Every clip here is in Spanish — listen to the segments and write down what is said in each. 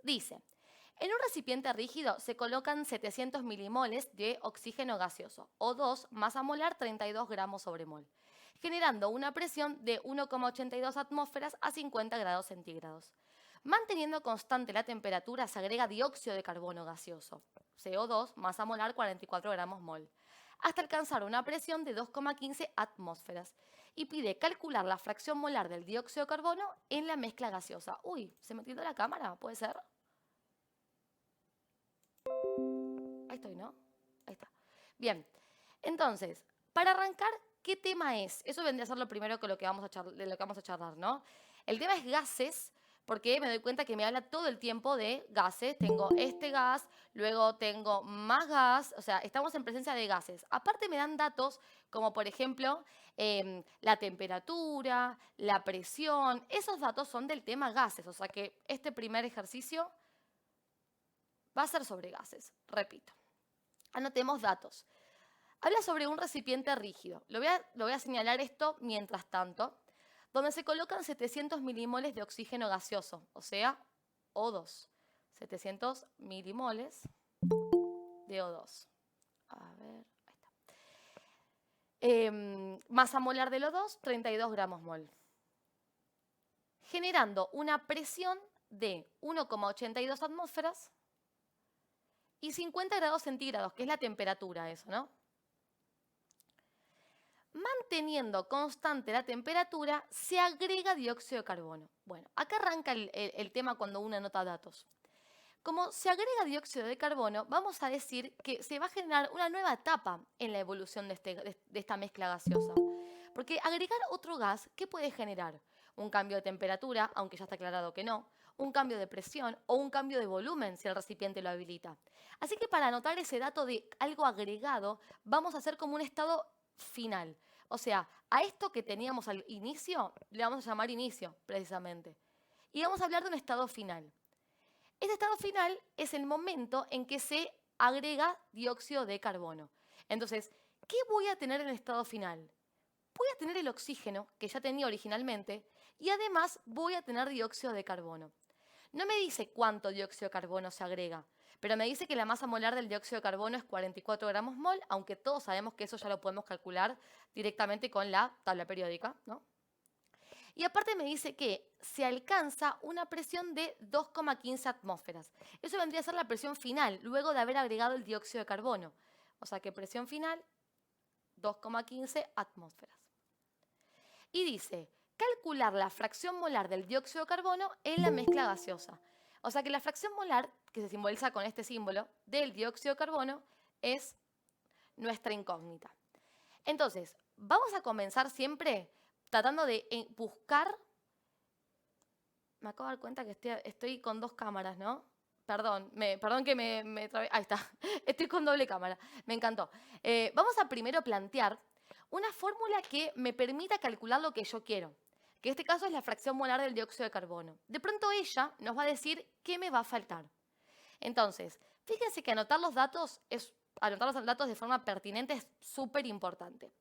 Dice, en un recipiente rígido se colocan 700 milimoles de oxígeno gaseoso, O2, masa molar 32 gramos sobre mol, generando una presión de 1,82 atmósferas a 50 grados centígrados. Manteniendo constante la temperatura, se agrega dióxido de carbono gaseoso, CO2, masa molar 44 gramos mol, hasta alcanzar una presión de 2,15 atmósferas. Y pide calcular la fracción molar del dióxido de carbono en la mezcla gaseosa. Uy, ¿se me quitó la cámara? ¿Puede ser? Ahí estoy, ¿no? Ahí está. Bien, entonces, para arrancar, ¿qué tema es? Eso vendría a ser lo primero que de lo que vamos a charlar, ¿no? El tema es gases, porque me doy cuenta que me habla todo el tiempo de gases. Tengo este gas, luego tengo más gas, o sea, estamos en presencia de gases. Aparte me dan datos como, por ejemplo, la temperatura, la presión. Esos datos son del tema gases, o sea que este primer ejercicio va a ser sobre gases, repito. Anotemos datos. Habla sobre un recipiente rígido. Lo voy a señalar esto mientras tanto, donde se colocan 700 milimoles de oxígeno gaseoso, o sea, O2. 700 milimoles de O2. A ver, ahí está. Masa molar del O2, 32 gramos mol. Generando una presión de 1,82 atmósferas y 50 grados centígrados, que es la temperatura, eso, ¿no? Manteniendo constante la temperatura, se agrega dióxido de carbono. Bueno, acá arranca el tema cuando uno anota datos. Como se agrega dióxido de carbono, vamos a decir que se va a generar una nueva etapa en la evolución de esta mezcla gaseosa. Porque agregar otro gas, ¿qué puede generar? Un cambio de temperatura, aunque ya está aclarado que no, un cambio de presión o un cambio de volumen si el recipiente lo habilita. Así que para anotar ese dato de algo agregado, vamos a hacer como un estado final. O sea, a esto que teníamos al inicio, le vamos a llamar inicio, precisamente. Y vamos a hablar de un estado final. Este estado final es el momento en que se agrega dióxido de carbono. Entonces, ¿qué voy a tener en el estado final? Voy a tener el oxígeno, que ya tenía originalmente, y además voy a tener dióxido de carbono. No me dice cuánto dióxido de carbono se agrega, pero me dice que la masa molar del dióxido de carbono es 44 gramos mol, aunque todos sabemos que eso ya lo podemos calcular directamente con la tabla periódica, ¿no? Y aparte me dice que se alcanza una presión de 2,15 atmósferas. Eso vendría a ser la presión final, luego de haber agregado el dióxido de carbono. O sea que presión final, 2,15 atmósferas. Y dice, calcular la fracción molar del dióxido de carbono en la mezcla gaseosa. O sea que la fracción molar, que se simboliza con este símbolo, del dióxido de carbono, es nuestra incógnita. Entonces, vamos a comenzar siempre tratando de buscar. Me acabo de dar cuenta que estoy con dos cámaras, ¿no? Perdón que me trabé. Ahí está. Estoy con doble cámara. Me encantó. Vamos a primero plantear una fórmula que me permita calcular lo que yo quiero, que en este caso es la fracción molar del dióxido de carbono. De pronto ella nos va a decir qué me va a faltar. Entonces, fíjense que anotar los datos de forma pertinente es súper importante.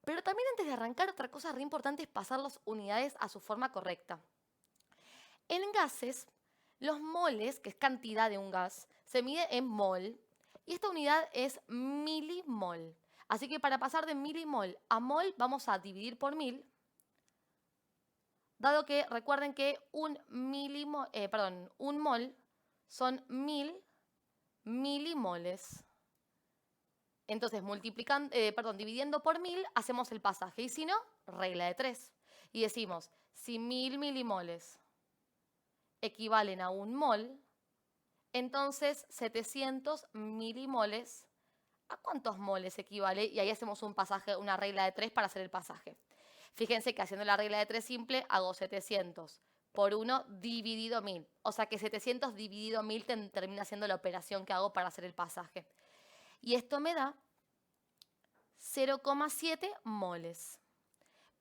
Pero también antes de arrancar, otra cosa re importante es pasar las unidades a su forma correcta. En gases, los moles, que es cantidad de un gas, se mide en mol y esta unidad es milimol. Así que para pasar de milimol a mol vamos a dividir por 1000, dado que recuerden que un mol son 1000 milimoles. Entonces, dividiendo por 1000 hacemos el pasaje y si no, regla de 3. Y decimos, si 1000 milimoles equivalen a un mol, entonces 700 milimoles, ¿a cuántos moles equivale? Y ahí hacemos un pasaje, una regla de 3 para hacer el pasaje. Fíjense que haciendo la regla de 3 simple, hago 700 por 1 dividido 1000. O sea que 700 dividido 1000 termina siendo la operación que hago para hacer el pasaje. Y esto me da 0,7 moles.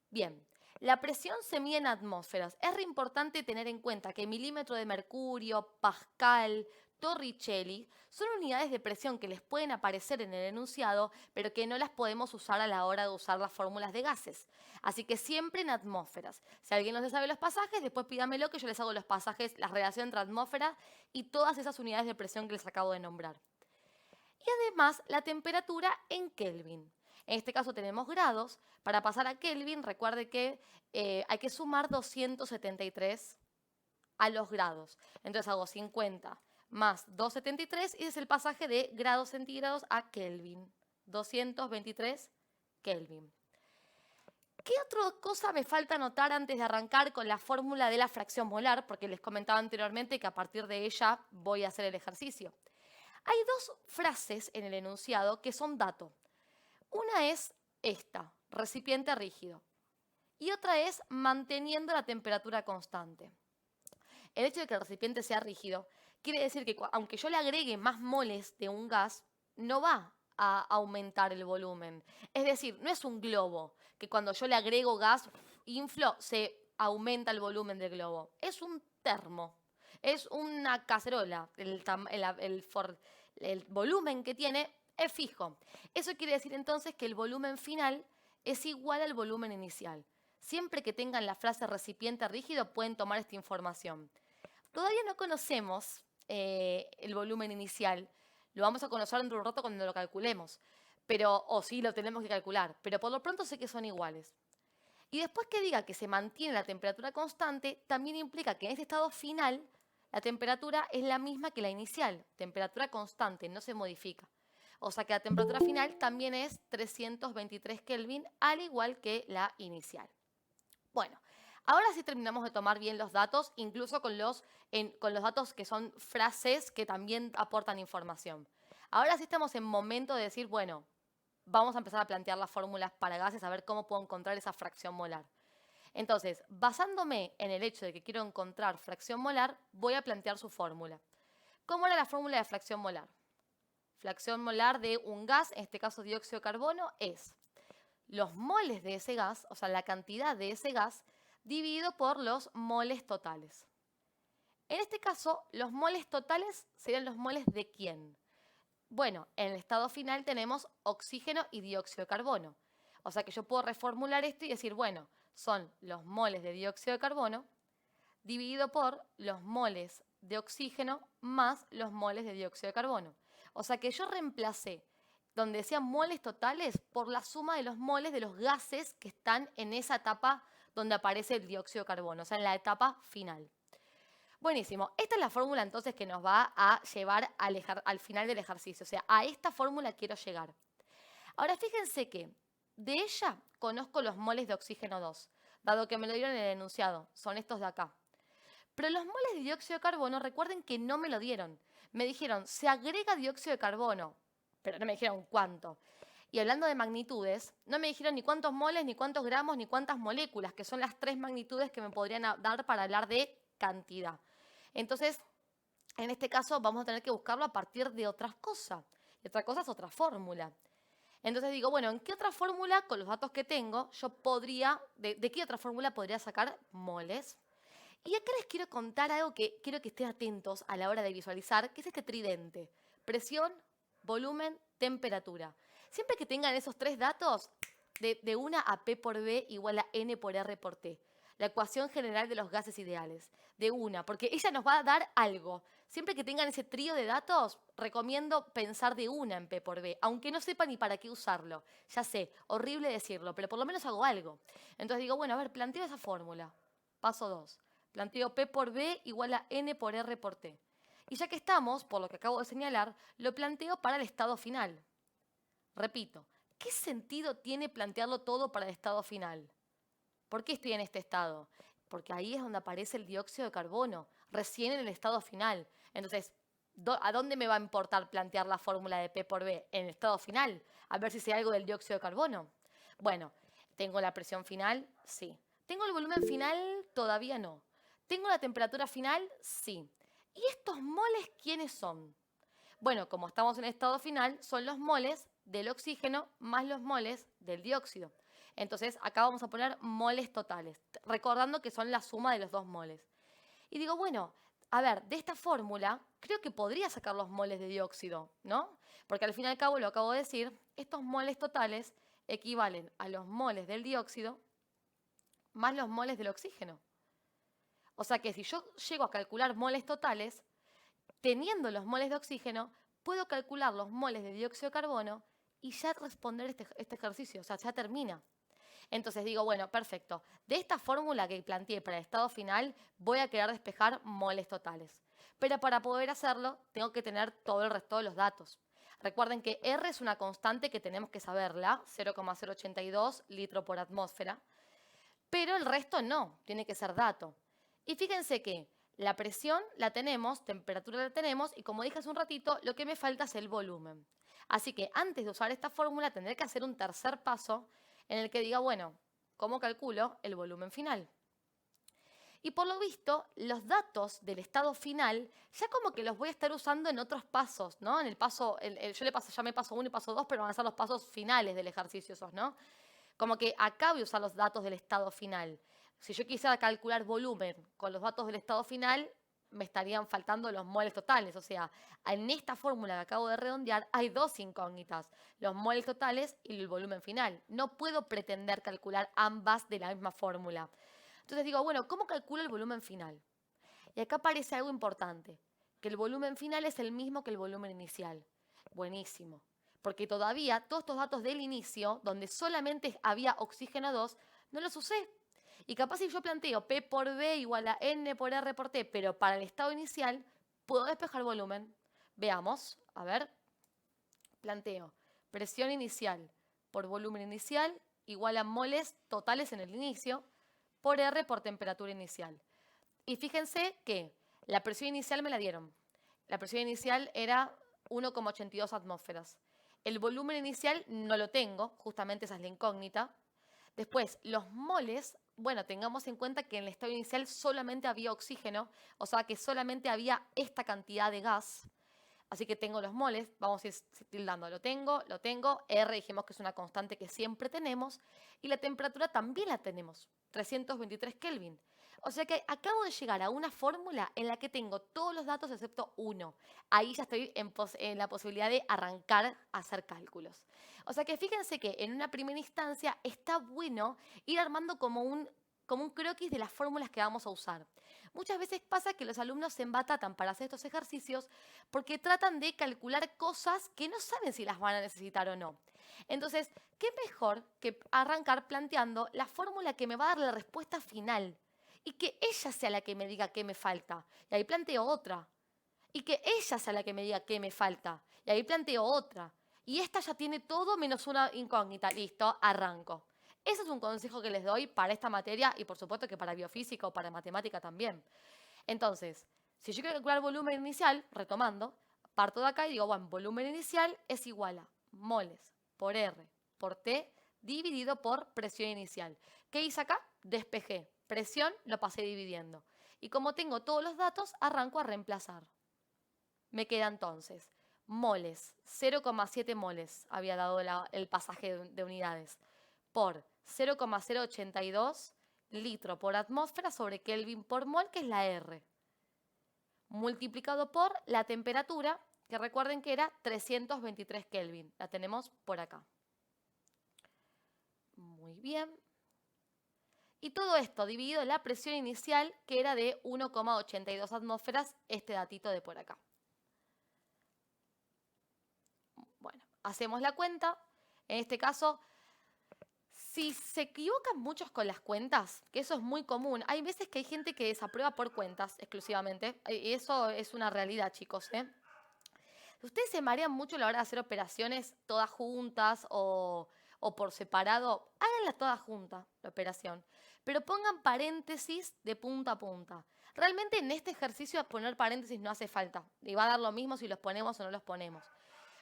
Bien, la presión se mide en atmósferas. Es re importante tener en cuenta que milímetro de mercurio, pascal, Torricelli son unidades de presión que les pueden aparecer en el enunciado, pero que no las podemos usar a la hora de usar las fórmulas de gases. Así que siempre en atmósferas. Si alguien no se sabe los pasajes, después pídamelo que yo les hago los pasajes, la relación entre atmósferas y todas esas unidades de presión que les acabo de nombrar. Y además la temperatura en Kelvin. En este caso tenemos grados. Para pasar a Kelvin, recuerde que hay que sumar 273 a los grados. Entonces hago 50 más 273 y ese es el pasaje de grados centígrados a Kelvin. 223 Kelvin. ¿Qué otra cosa me falta anotar antes de arrancar con la fórmula de la fracción molar? Porque les comentaba anteriormente que a partir de ella voy a hacer el ejercicio. Hay dos frases en el enunciado que son dato. Una es esta, recipiente rígido. Y otra es manteniendo la temperatura constante. El hecho de que el recipiente sea rígido quiere decir que aunque yo le agregue más moles de un gas, no va a aumentar el volumen. Es decir, no es un globo que cuando yo le agrego gas, inflo, se aumenta el volumen del globo. Es un termo, es una cacerola. El volumen que tiene es fijo. Eso quiere decir entonces que el volumen final es igual al volumen inicial. Siempre que tengan la frase recipiente rígido pueden tomar esta información. Todavía no conocemos el volumen inicial. Lo vamos a conocer dentro de un rato cuando lo calculemos. O sí, lo tenemos que calcular. Pero por lo pronto sé que son iguales. Y después que diga que se mantiene la temperatura constante, también implica que en este estado final la temperatura es la misma que la inicial. Temperatura constante, no se modifica. O sea que la temperatura final también es 323 Kelvin, al igual que la inicial. Bueno, ahora sí terminamos de tomar bien los datos, incluso con los datos que son frases que también aportan información. Ahora sí estamos en momento de decir, bueno, vamos a empezar a plantear las fórmulas para gases, a ver cómo puedo encontrar esa fracción molar. Entonces, basándome en el hecho de que quiero encontrar fracción molar, voy a plantear su fórmula. ¿Cómo era la fórmula de fracción molar? Fracción molar de un gas, en este caso dióxido de carbono, es los moles de ese gas, o sea, la cantidad de ese gas, dividido por los moles totales. En este caso, los moles totales serían los moles de ¿quién? Bueno, en el estado final tenemos oxígeno y dióxido de carbono. O sea que yo puedo reformular esto y decir, bueno, son los moles de dióxido de carbono dividido por los moles de oxígeno más los moles de dióxido de carbono. O sea que yo reemplacé donde decían moles totales por la suma de los moles de los gases que están en esa etapa donde aparece el dióxido de carbono, o sea, en la etapa final. Buenísimo. Esta es la fórmula entonces que nos va a llevar al final del ejercicio. O sea, a esta fórmula quiero llegar. Ahora, fíjense que de ella conozco los moles de oxígeno 2, dado que me lo dieron en el enunciado. Son estos de acá. Pero los moles de dióxido de carbono, recuerden que no me lo dieron. Me dijeron, se agrega dióxido de carbono, pero no me dijeron cuánto. Y hablando de magnitudes, no me dijeron ni cuántos moles, ni cuántos gramos, ni cuántas moléculas, que son las tres magnitudes que me podrían dar para hablar de cantidad. Entonces, en este caso vamos a tener que buscarlo a partir de otras cosas. Y otra cosa es otra fórmula. Entonces digo, bueno, ¿en qué otra fórmula, con los datos que tengo, yo podría, de qué otra fórmula podría sacar moles? Y acá les quiero contar algo que quiero que estén atentos a la hora de visualizar, que es este tridente. Presión, volumen, temperatura. Siempre que tengan esos tres datos, de una a P por B igual a N por R por T. La ecuación general de los gases ideales. De una, porque ella nos va a dar algo. Siempre que tengan ese trío de datos, recomiendo pensar de una en P por B, aunque no sepa ni para qué usarlo. Ya sé, horrible decirlo, pero por lo menos hago algo. Entonces digo, bueno, a ver, planteo esa fórmula. Paso 2. Planteo P por B igual a N por R por T. Y ya que estamos, por lo que acabo de señalar, lo planteo para el estado final. Repito, ¿qué sentido tiene plantearlo todo para el estado final? ¿Por qué estoy en este estado? Porque ahí es donde aparece el dióxido de carbono, recién en el estado final. Entonces, ¿a dónde me va a importar plantear la fórmula de P por B? En el estado final, a ver si sé algo del dióxido de carbono. Bueno, ¿tengo la presión final? Sí. ¿Tengo el volumen final? Todavía no. ¿Tengo la temperatura final? Sí. ¿Y estos moles quiénes son? Bueno, como estamos en estado final, son los moles del oxígeno más los moles del dióxido. Entonces, acá vamos a poner moles totales, recordando que son la suma de los dos moles. Y digo, bueno, a ver, de esta fórmula, creo que podría sacar los moles de dióxido, ¿no? Porque al fin y al cabo, lo acabo de decir, estos moles totales equivalen a los moles del dióxido más los moles del oxígeno. O sea que si yo llego a calcular moles totales, teniendo los moles de oxígeno, puedo calcular los moles de dióxido de carbono y ya responder este ejercicio, o sea, ya termina. Entonces digo, bueno, perfecto. De esta fórmula que planteé para el estado final, voy a querer despejar moles totales. Pero para poder hacerlo, tengo que tener todo el resto de los datos. Recuerden que R es una constante que tenemos que saberla, 0,082 litro por atmósfera, pero el resto no, tiene que ser dato. Y fíjense que la presión la tenemos, temperatura la tenemos, y como dije hace un ratito, lo que me falta es el volumen. Así que antes de usar esta fórmula tendré que hacer un tercer paso en el que diga, bueno, ¿cómo calculo el volumen final? Y por lo visto, los datos del estado final ya como que los voy a estar usando en otros pasos, ¿no? En el paso, yo ya me paso 1 y paso 2, pero van a ser los pasos finales del ejercicio esos, ¿no? Como que acá voy a usar los datos del estado final. Si yo quisiera calcular volumen con los datos del estado final, me estarían faltando los moles totales. O sea, en esta fórmula que acabo de redondear hay dos incógnitas, los moles totales y el volumen final. No puedo pretender calcular ambas de la misma fórmula. Entonces digo, bueno, ¿cómo calculo el volumen final? Y acá aparece algo importante, que el volumen final es el mismo que el volumen inicial. Buenísimo. Porque todavía todos estos datos del inicio, donde solamente había oxígeno 2, no los usé. Y capaz si yo planteo P por B igual a N por R por T, pero para el estado inicial, puedo despejar volumen. Veamos, a ver, planteo presión inicial por volumen inicial igual a moles totales en el inicio por R por temperatura inicial. Y fíjense que la presión inicial me la dieron. La presión inicial era 1,82 atmósferas. El volumen inicial no lo tengo, justamente esa es la incógnita. Después, los moles, bueno, tengamos en cuenta que en el estado inicial solamente había oxígeno, o sea que solamente había esta cantidad de gas. Así que tengo los moles, vamos a ir tildando, lo tengo, R dijimos que es una constante que siempre tenemos, y la temperatura también la tenemos, 323 Kelvin. O sea que acabo de llegar a una fórmula en la que tengo todos los datos excepto uno. Ahí ya estoy en la posibilidad de arrancar a hacer cálculos. O sea que fíjense que en una primera instancia está bueno ir armando como un croquis de las fórmulas que vamos a usar. Muchas veces pasa que los alumnos se embatatan para hacer estos ejercicios porque tratan de calcular cosas que no saben si las van a necesitar o no. Entonces, ¿qué mejor que arrancar planteando la fórmula que me va a dar la respuesta final? Y que ella sea la que me diga qué me falta. Y ahí planteo otra. Y que ella sea la que me diga qué me falta. Y ahí planteo otra. Y esta ya tiene todo menos una incógnita. Listo, arranco. Ese es un consejo que les doy para esta materia y por supuesto que para biofísica o para matemática también. Entonces, si yo quiero calcular volumen inicial, retomando, parto de acá y digo, bueno, volumen inicial es igual a moles por R por T dividido por presión inicial. ¿Qué hice acá? Despejé. Presión lo pasé dividiendo. Y como tengo todos los datos, arranco a reemplazar. Me queda entonces moles, 0,7 moles había dado el pasaje de unidades, por 0,082 litro por atmósfera sobre Kelvin por mol, que es la R, multiplicado por la temperatura, que recuerden que era 323 Kelvin. La tenemos por acá. Muy bien. Y todo esto dividido en la presión inicial, que era de 1,82 atmósferas, este datito de por acá. Bueno, hacemos la cuenta. En este caso, si se equivocan muchos con las cuentas, que eso es muy común, hay veces que hay gente que desaprueba por cuentas exclusivamente, y eso es una realidad, chicos, ¿eh? Si ustedes se marean mucho a la hora de hacer operaciones todas juntas o por separado, háganla todas juntas, la operación. Pero pongan paréntesis de punta a punta. Realmente en este ejercicio poner paréntesis no hace falta. Y va a dar lo mismo si los ponemos o no los ponemos.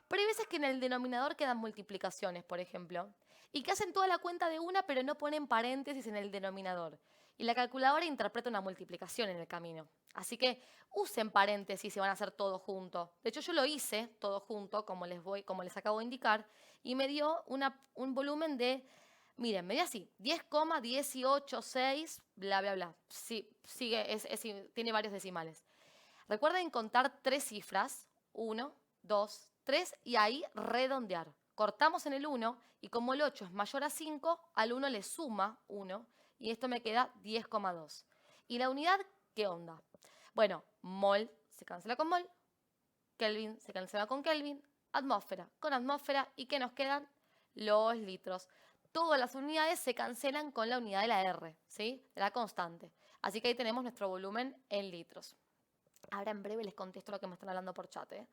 Pero hay veces que en el denominador quedan multiplicaciones, por ejemplo, y que hacen toda la cuenta de una, pero no ponen paréntesis en el denominador. Y la calculadora interpreta una multiplicación en el camino. Así que usen paréntesis si van a hacer todo junto. De hecho, yo lo hice todo junto, como les acabo de indicar, y me dio un volumen de, miren, me dio así, 10,186, bla, bla, bla. Sí, sigue, tiene varios decimales. Recuerden contar 3 cifras, 1, 2, 3, y ahí redondear. Cortamos en el 1 y como el 8 es mayor a 5, al 1 le suma 1 y esto me queda 10,2. ¿Y la unidad qué onda? Bueno, mol se cancela con mol, Kelvin se cancela con Kelvin, atmósfera con atmósfera, ¿y qué nos quedan? Los litros. Todas las unidades se cancelan con la unidad de la R, ¿sí? De la constante. Así que ahí tenemos nuestro volumen en litros. Ahora en breve les contesto lo que me están hablando por chat, ¿eh?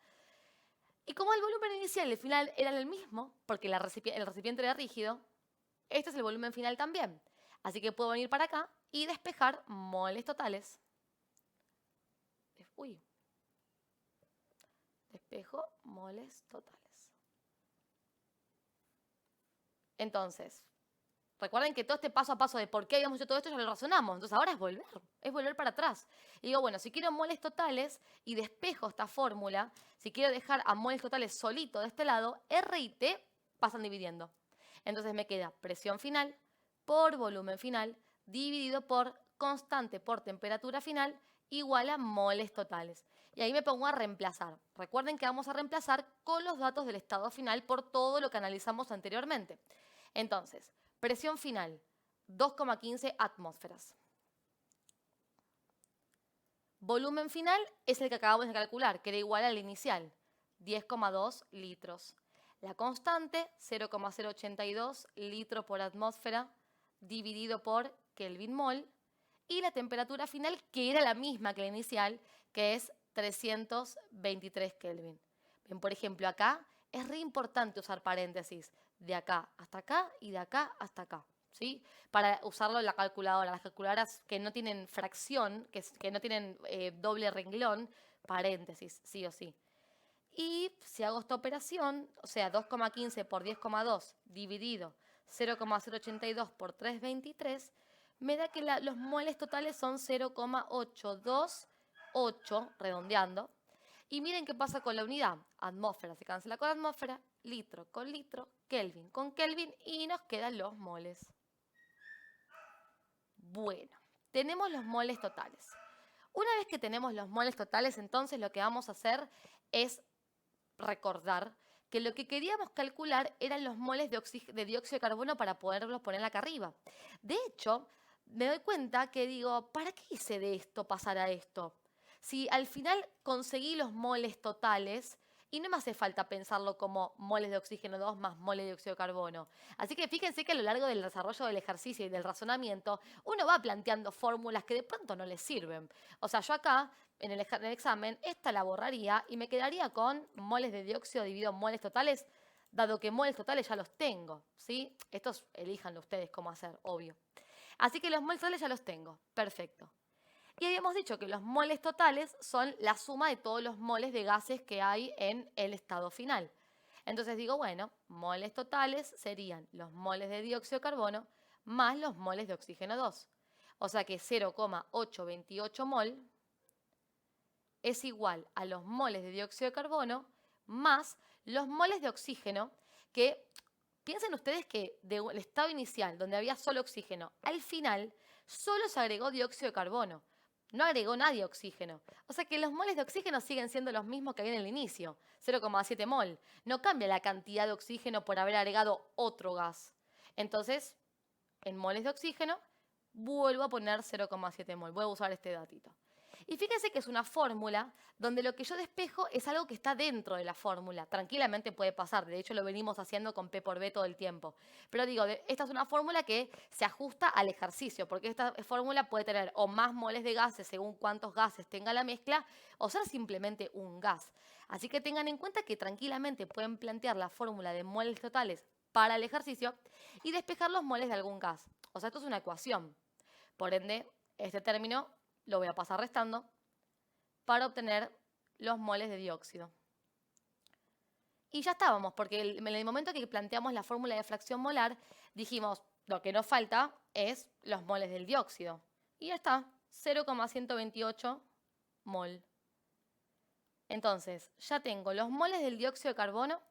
Y como el volumen inicial y el final eran el mismo, porque el recipiente era rígido, este es el volumen final también. Así que puedo venir para acá y despejar moles totales. Uy. Despejo moles totales. Entonces, recuerden que todo este paso a paso de por qué habíamos hecho todo esto ya lo razonamos. Entonces ahora es volver para atrás. Y digo, bueno, si quiero moles totales y despejo esta fórmula, si quiero dejar a moles totales solito de este lado, R y T pasan dividiendo. Entonces me queda presión final por volumen final dividido por constante por temperatura final igual a moles totales. Y ahí me pongo a reemplazar. Recuerden que vamos a reemplazar con los datos del estado final por todo lo que analizamos anteriormente. Entonces, presión final, 2,15 atmósferas. Volumen final es el que acabamos de calcular, que era igual al inicial, 10,2 litros. La constante, 0,082 litro por atmósfera, dividido por Kelvin mol. Y la temperatura final, que era la misma que la inicial, que es 323 Kelvin. Bien, por ejemplo, acá es re importante usar paréntesis de acá hasta acá y de acá hasta acá, ¿sí? Para usarlo en la calculadora. Las calculadoras que no tienen fracción, que no tienen doble renglón, paréntesis, sí o sí. Y si hago esta operación, o sea, 2,15 por 10,2 dividido 0,082 por 323, me da que los moles totales son 0,828, redondeando. Y miren qué pasa con la unidad. Atmósfera se cancela con atmósfera, litro con litro, Kelvin con Kelvin y nos quedan los moles. Bueno, tenemos los moles totales. Una vez que tenemos los moles totales, entonces lo que vamos a hacer es recordar que lo que queríamos calcular eran los moles de dióxido de carbono para poderlos poner acá arriba. De hecho, me doy cuenta que digo, ¿para qué hice de esto pasar a esto? Si al final conseguí los moles totales y no me hace falta pensarlo como moles de oxígeno 2 más moles de dióxido de carbono. Así que fíjense que a lo largo del desarrollo del ejercicio y del razonamiento, uno va planteando fórmulas que de pronto no les sirven. O sea, yo acá en el examen, esta la borraría y me quedaría con moles de dióxido dividido en moles totales, dado que moles totales ya los tengo, ¿sí? Estos elíjanlo ustedes cómo hacer, obvio. Así que los moles totales ya los tengo, perfecto. Y habíamos dicho que los moles totales son la suma de todos los moles de gases que hay en el estado final. Entonces digo, bueno, moles totales serían los moles de dióxido de carbono más los moles de oxígeno 2. O sea que 0,828 mol es igual a los moles de dióxido de carbono más los moles de oxígeno, que piensen ustedes que del estado inicial, donde había solo oxígeno, al final solo se agregó dióxido de carbono. No agregó nadie oxígeno. O sea que los moles de oxígeno siguen siendo los mismos que había en el inicio, 0,7 mol. No cambia la cantidad de oxígeno por haber agregado otro gas. Entonces, en moles de oxígeno, vuelvo a poner 0,7 mol. Voy a usar este datito. Y fíjense que es una fórmula donde lo que yo despejo es algo que está dentro de la fórmula. Tranquilamente puede pasar, de hecho lo venimos haciendo con P por B todo el tiempo. Pero digo, esta es una fórmula que se ajusta al ejercicio, porque esta fórmula puede tener o más moles de gases según cuántos gases tenga la mezcla, o ser simplemente un gas. Así que tengan en cuenta que tranquilamente pueden plantear la fórmula de moles totales para el ejercicio y despejar los moles de algún gas. O sea, esto es una ecuación. Por ende, este término lo voy a pasar restando para obtener los moles de dióxido. Y ya estábamos, porque en el momento que planteamos la fórmula de fracción molar, dijimos, lo que nos falta es los moles del dióxido. Y ya está, 0,128 mol. Entonces, ya tengo los moles del dióxido de carbono,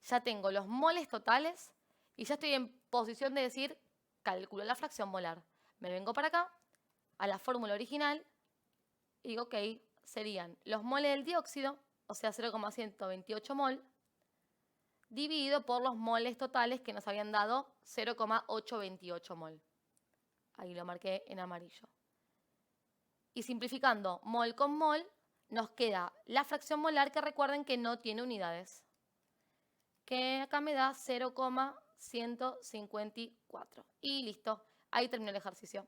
ya tengo los moles totales, y ya estoy en posición de decir, calculo la fracción molar. Me vengo para acá, a la fórmula original, y digo, ok, serían los moles del dióxido, o sea, 0,128 mol, dividido por los moles totales que nos habían dado 0,828 mol. Ahí lo marqué en amarillo. Y simplificando mol con mol, nos queda la fracción molar, que recuerden que no tiene unidades, que acá me da 0,154. Y listo, ahí terminó el ejercicio.